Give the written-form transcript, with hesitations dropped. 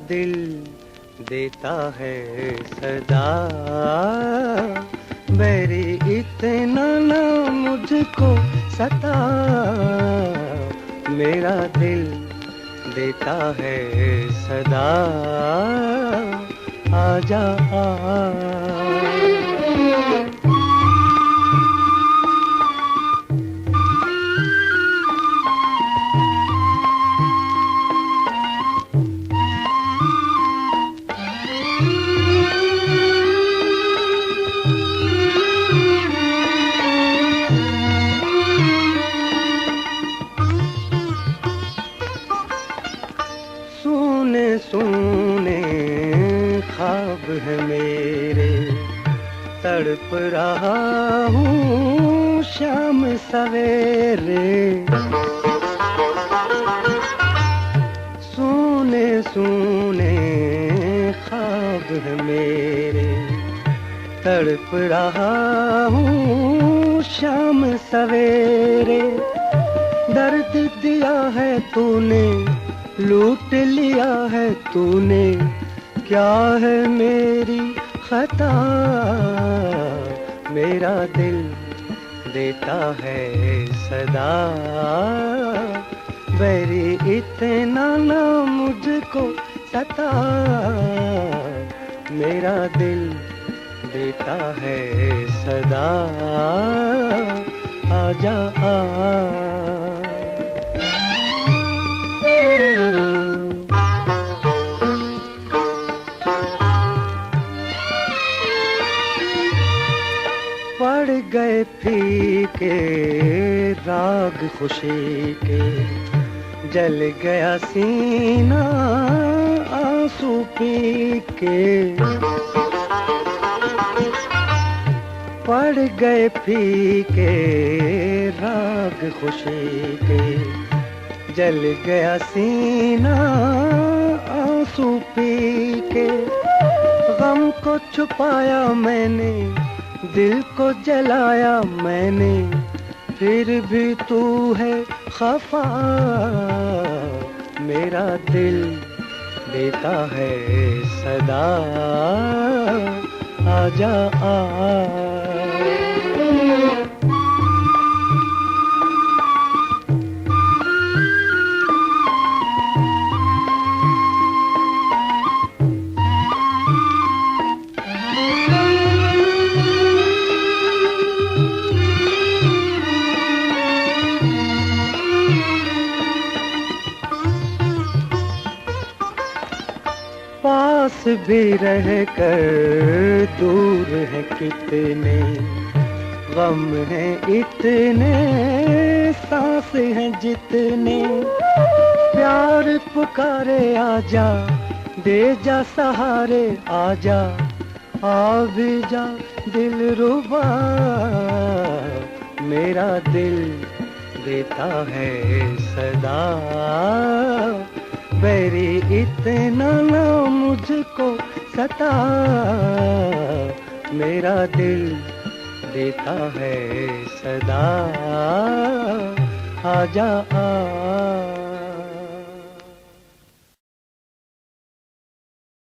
दिल देता है सदा, बैरी इतना ना मुझको सता, मेरा दिल देता है सदा, आजा सुने सुने ख्वाब है मेरे, तड़प रहा हूँ शाम सवेरे। सुने सुने ख्वाब है मेरे, तड़प रहा हूँ शाम सवेरे। दर्द दिया है तूने, लूट लिया है तूने, क्या है मेरी खता, मेरा दिल देता है सदा, बैरी इतना ना मुझको सता, मेरा दिल देता है सदा, आजा पड़ गए फीके राग खुशी के, जल गया सीना आंसू पी के। पड़ गए फीके राग खुशी के, जल गया सीना आंसू पी के। गम को छुपाया मैंने, दिल को जलाया मैंने, फिर भी तू है खफा, मेरा दिल देता है सदा, आजा पास भी रह कर दूर है कितने, गम है इतने, सांस है जितने। प्यार पुकारे आजा, दे जा सहारे आजा, आ भी जा दिल रुबा, मेरा दिल देता है सदा, बैरी इतना ना मुझको सता, मेरा दिल देता है सदा, आजा